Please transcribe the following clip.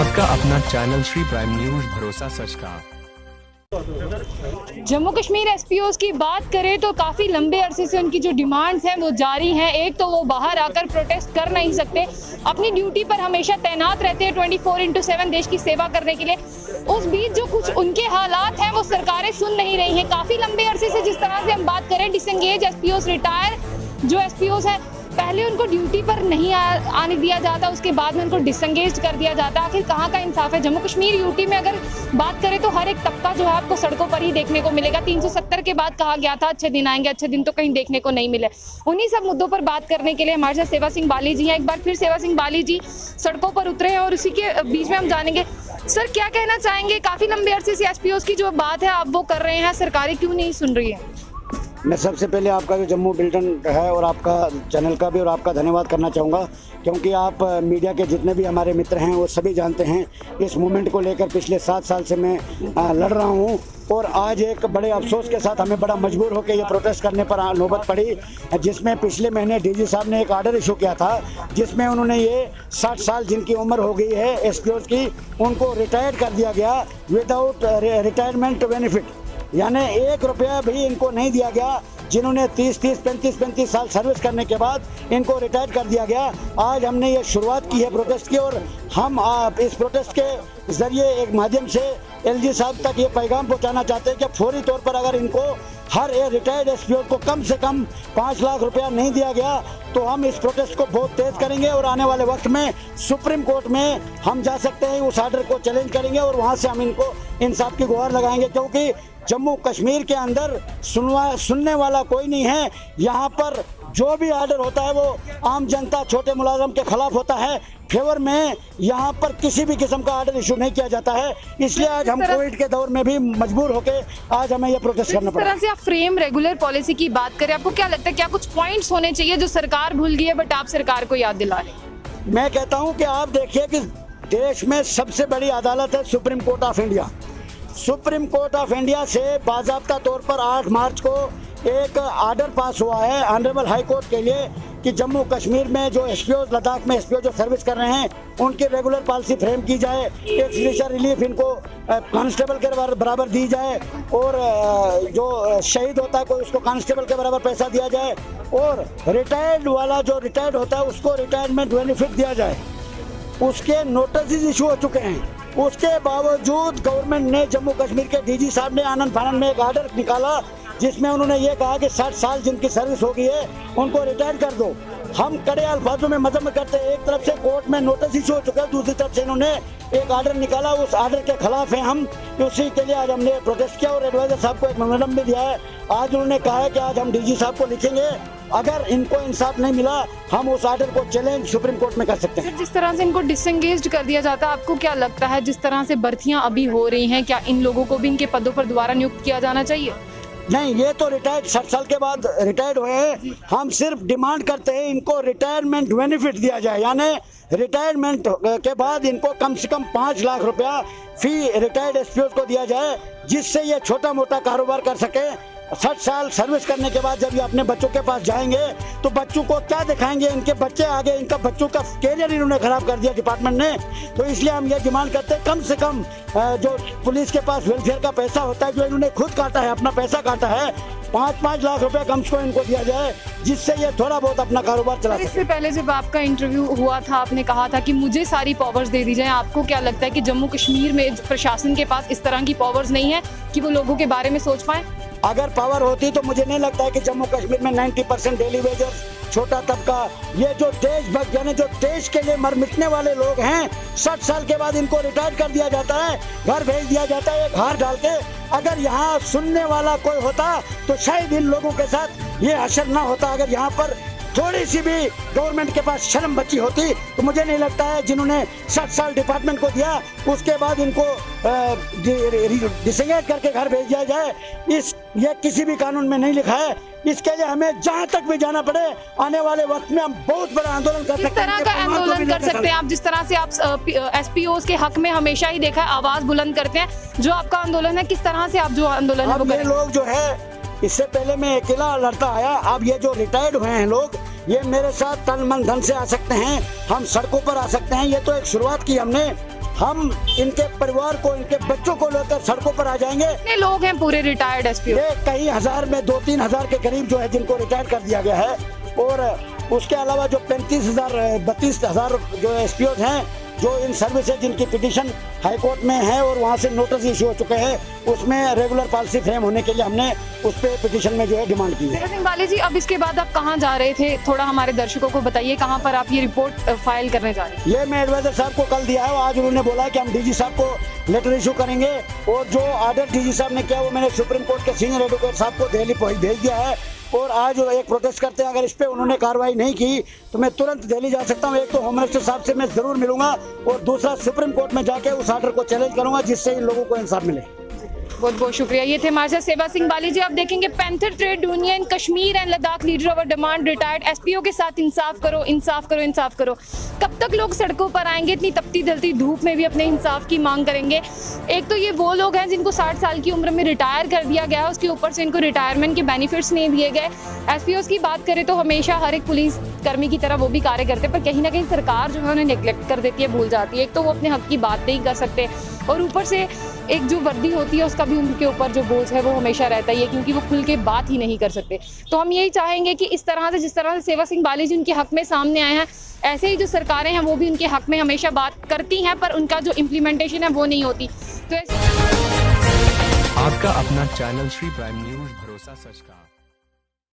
आपका अपना channel Shri prime news, भरोसा सच का। जम्मू कश्मीर एसपीओज की बात करें तो काफ़ी लंबे अरसे से उनकी जो डिमांड्स हैं वो जारी हैं। एक तो वो बाहर आकर प्रोटेस्ट कर नहीं सकते, अपनी ड्यूटी पर हमेशा तैनात रहते हैं 24/7 देश की सेवा करने के लिए। उस बीच जो कुछ उनके हालात हैं वो सरकारें सुन नहीं रही हैं। काफ़ी लंबे अरसे से जिस तरह से हम बात करें डिसंगेज एसपीओज, रिटायर जो एसपीओज हैं, पहले उनको ड्यूटी पर नहीं आने दिया जाता, उसके बाद में उनको डिसंगेज कर दिया जाता। आखिर कहाँ का इंसाफ है? जम्मू कश्मीर यूटी में अगर बात करें तो हर एक तबका जो है आपको सड़कों पर ही देखने को मिलेगा। 370 के बाद कहा गया था अच्छे दिन आएंगे, अच्छे दिन तो कहीं देखने को नहीं मिले। उन्हीं सब मुद्दों पर बात करने के लिए हमारे साथ सेवा सिंह बाली जी हैं। एक बार फिर सेवा सिंह बाली जी सड़कों पर उतरे हैं और उसी के बीच में हम जानेंगे, सर क्या कहना चाहेंगे? काफ़ी लंबे अरसे से एसपीओज की जो बात है आप वो कर रहे हैं, सरकारें क्यों नहीं सुन रही है? मैं सबसे पहले आपका जो जम्मू बुलेटिन है और आपका चैनल का भी और आपका धन्यवाद करना चाहूँगा, क्योंकि आप मीडिया के जितने भी हमारे मित्र हैं वो सभी जानते हैं इस मूवमेंट को लेकर पिछले 7 साल से मैं लड़ रहा हूँ। और आज एक बड़े अफसोस के साथ हमें बड़ा मजबूर होकर ये प्रोटेस्ट करने पर नौबत पड़ी, जिसमें पिछले महीने डीजी साहब ने एक आर्डर इशू किया था, जिसमें उन्होंने ये 60 साल जिनकी उम्र हो गई है एसपीओज की, उनको रिटायर कर दिया गया विदाउट रिटायरमेंट बेनिफिट, यानी 1 रुपया भी इनको नहीं दिया गया। जिन्होंने 35 साल सर्विस करने के बाद इनको रिटायर कर दिया गया। आज हमने ये शुरुआत की है प्रोटेस्ट की, और हम इस प्रोटेस्ट के ज़रिए एक माध्यम से एलजी साहब तक ये पैगाम पहुंचाना चाहते हैं कि फौरी तौर पर अगर इनको हर रिटायर्ड एसपीओ को कम से कम 5 लाख रुपया नहीं दिया गया तो हम इस प्रोटेस्ट को बहुत तेज़ करेंगे और आने वाले वक्त में सुप्रीम कोर्ट में हम जा सकते हैं, उस आर्डर को चैलेंज करेंगे और वहाँ से हम इनको इंसाफ की गुहार लगाएंगे। क्योंकि जम्मू कश्मीर के अंदर सुनने वाला कोई नहीं है। यहाँ पर जो भी आर्डर होता है वो आम जनता, छोटे मुलाजम के खिलाफ होता है। फेवर में यहाँ पर किसी भी किस्म का आर्डर इशू नहीं किया जाता है। इसलिए आज हम कोविड के दौर में भी मजबूर होकर आज हमें ये प्रोटेस्ट करना पड़ा। इस तरह से आप फ्रेम रेगुलर पॉलिसी की बात करें, आपको क्या लगता है क्या कुछ पॉइंट्स होने चाहिए जो सरकार भूल गई है बट आप सरकार को याद दिला रहे हैं? मैं कहता हूँ कि आप देखिए कि देश में सबसे बड़ी अदालत है supreme court of India. Supreme court of India से बाज़ाब्ता तौर पर 8 मार्च को एक आर्डर पास हुआ है ऑनरेबल हाई कोर्ट के लिए कि जम्मू कश्मीर में जो एसपीओ, लद्दाख में एसपीओ जो सर्विस कर रहे हैं उनकी रेगुलर पॉलिसी फ्रेम की जाए, एक स्पेशल रिलीफ इनको कांस्टेबल के बराबर दी जाए, और जो शहीद होता है कोई उसको कांस्टेबल के बराबर पैसा दिया जाए, और रिटायर्ड वाला जो रिटायर्ड होता है उसको रिटायरमेंट बेनिफिट दिया जाए। उसके नोटिस इशू हो चुके हैं, उसके बावजूद गवर्नमेंट ने जम्मू कश्मीर के डीजी साहब ने आनंद फानंद में एक आर्डर निकाला जिसमें उन्होंने ये कहा कि 60 साल जिनकी सर्विस हो गई है उनको रिटायर कर दो। हम कड़े अल्फाजों में मजम्मत करते हैं। एक तरफ से कोर्ट में नोटिस इशू हो चुका है, दूसरी तरफ से इन्होंने एक आर्डर निकाला, उस आर्डर के खिलाफ है हम। उसी के लिए आज हमने प्रोटेस्ट किया और एडवाइजर साहब को एक मेमोरेंडम भी दिया है। आज उन्होंने कहा है कि आज हम डीजी साहब को लिखेंगे, अगर इनको इंसाफ नहीं मिला हम उस आर्डर को चैलेंज सुप्रीम कोर्ट में कर सकते हैं। जिस तरह से इनको डिसंगेज कर दिया जाता है, आपको क्या लगता है जिस तरह से भर्तियां अभी हो रही हैं, क्या इन लोगों को भी इनके पदों पर दोबारा नियुक्त किया जाना चाहिए? नहीं, ये तो रिटायर्ड 60 साल के बाद रिटायर्ड हुए हैं। हम सिर्फ डिमांड करते हैं इनको रिटायरमेंट बेनिफिट दिया जाए, यानी रिटायरमेंट के बाद इनको कम से कम 5 लाख रुपया फी रिटायर्ड एसपीओ को दिया जाए, जिससे ये छोटा मोटा कारोबार कर सके। 60 साल सर्विस करने के बाद जब ये अपने बच्चों के पास जाएंगे तो बच्चों को क्या दिखाएंगे? इनके बच्चे आगे, इनका बच्चों का कैरियर इन्होंने खराब कर दिया डिपार्टमेंट ने। तो इसलिए हम ये डिमांड करते हैं कम से कम जो पुलिस के पास वेलफेयर का पैसा होता है जो इन्होंने खुद काटा है, अपना पैसा काटा है, 5-5 लाख रुपए कम से कम इनको दिया जाए, जिससे ये थोड़ा बहुत अपना कारोबार चला सके। इससे पहले जब आपका इंटरव्यू हुआ था आपने कहा था कि मुझे सारी पावर्स दे दी जाए। आपको क्या लगता है कि जम्मू कश्मीर में प्रशासन के पास इस तरह की पावर्स नहीं है कि वो लोगों के बारे में सोच पाए? अगर पावर होती तो मुझे नहीं लगता है कि जम्मू कश्मीर में 90% डेली वेजर्स, छोटा तबका, ये जो देशभक्त यानी जो देश के लिए मर मिटने वाले लोग हैं, 60 साल के बाद इनको रिटायर कर दिया जाता है, घर भेज दिया जाता है एक हार डाल के। अगर यहाँ सुनने वाला कोई होता तो शायद इन लोगों के साथ ये हशर ना होता। अगर यहाँ पर थोड़ी सी भी गवर्नमेंट के पास शर्म बची होती तो मुझे नहीं लगता है जिन्होंने 60 साल डिपार्टमेंट को दिया उसके बाद इनको डिसंगेज करके घर भेज दिया जाए। ये किसी भी कानून में नहीं लिखा है। इसके लिए हमें जहाँ तक भी जाना पड़े आने वाले वक्त में हम बहुत बड़ा आंदोलन कर सकते हैं। किस तरह का आंदोलन कर सकते हैं आप? जिस तरह से आप एसपीओज के हक में हमेशा ही देखा है आवाज बुलंद करते हैं, जो आपका आंदोलन है किस तरह से आप जो आंदोलन है वो करेंगे? लोग जो है, इससे पहले मैं अकेला लड़ता आया, अब ये जो रिटायर्ड हुए हैं लोग, ये मेरे साथ तन मन धन से आ सकते हैं, हम सड़कों पर आ सकते हैं। ये तो एक शुरुआत की हमने, हम इनके परिवार को, इनके बच्चों को लेकर सड़कों पर आ जाएंगे। कितने लोग हैं पूरे रिटायर्ड एसपीओ? ये कई हजार में 2-3 हजार के करीब जो है जिनको रिटायर कर दिया गया है, और उसके अलावा जो 32,000 जो एसपीओ हैं जो इन सर्विस है, जिनकी पिटीशन हाई कोर्ट में है और वहाँ से नोटिस इशू हो चुके हैं, उसमें रेगुलर पॉलिसी फ्रेम होने के लिए हमने उस पर पिटीशन में जो है डिमांड की है। सेवा सिंह बाली जी, अब इसके बाद आप कहाँ जा रहे थे, थोड़ा हमारे दर्शकों को बताइए, कहाँ पर आप ये रिपोर्ट फाइल करने जा रहे हैं? ये मैं एडवाइजर साहब को कल दिया है, आज उन्होंने बोला है कि हम डीजी साहब को लेटर इशू करेंगे, और जो ऑर्डर डीजी साहब ने किया वो मैंने सुप्रीम कोर्ट के सीनियर एडवोकेट साहब को दिल्ली भेज दिया है, और आज एक प्रोटेस्ट करते हैं। अगर इस पे उन्होंने कार्रवाई नहीं की तो मैं तुरंत दिल्ली जा सकता हूं। एक तो होम मिनिस्टर साहब से मैं जरूर मिलूंगा, और दूसरा सुप्रीम कोर्ट में जाके उस ऑर्डर को चैलेंज करूंगा, जिससे इन लोगों को इंसाफ मिले। बहुत बहुत शुक्रिया। ये थे हमारे साथ सेवा सिंह बाली जी। आप देखेंगे panther trade union Kashmir and Ladakh leader of demand retired SPO के साथ इंसाफ करो, इंसाफ करो, इंसाफ करो। कब तक लोग सड़कों पर आएंगे? इतनी तपती जलती धूप में भी अपने इंसाफ की मांग करेंगे। एक तो ये वो लोग हैं जिनको 60 साल की उम्र में रिटायर कर दिया गया है, उसके ऊपर से इनको रिटायरमेंट के बेनिफिट्स नहीं दिए गए। एसपीओ की बात करें तो हमेशा हर एक पुलिस कर्मी की तरह वो भी कार्य करते हैं, पर कहीं ना कहीं सरकार जो है उन्हें नेग्लेक्ट कर देती है, भूल जाती है। एक तो वो अपने हक की बात नहीं कर सकते, और ऊपर से एक जो वर्दी होती है उसका भी उनके ऊपर जो बोझ है वो हमेशा रहता ही है, क्योंकि वो खुल के बात ही नहीं कर सकते। तो हम यही चाहेंगे कि इस तरह से, जिस तरह से सेवा सिंह बाली जी उनके हक में सामने आए हैं, ऐसे ही जो सरकारें हैं वो भी उनके हक में हमेशा बात करती हैं, पर उनका जो इम्प्लीमेंटेशन है वो नहीं होती। तो आपका अपना चैनल श्री प्राइम न्यूज भरोसा सच का।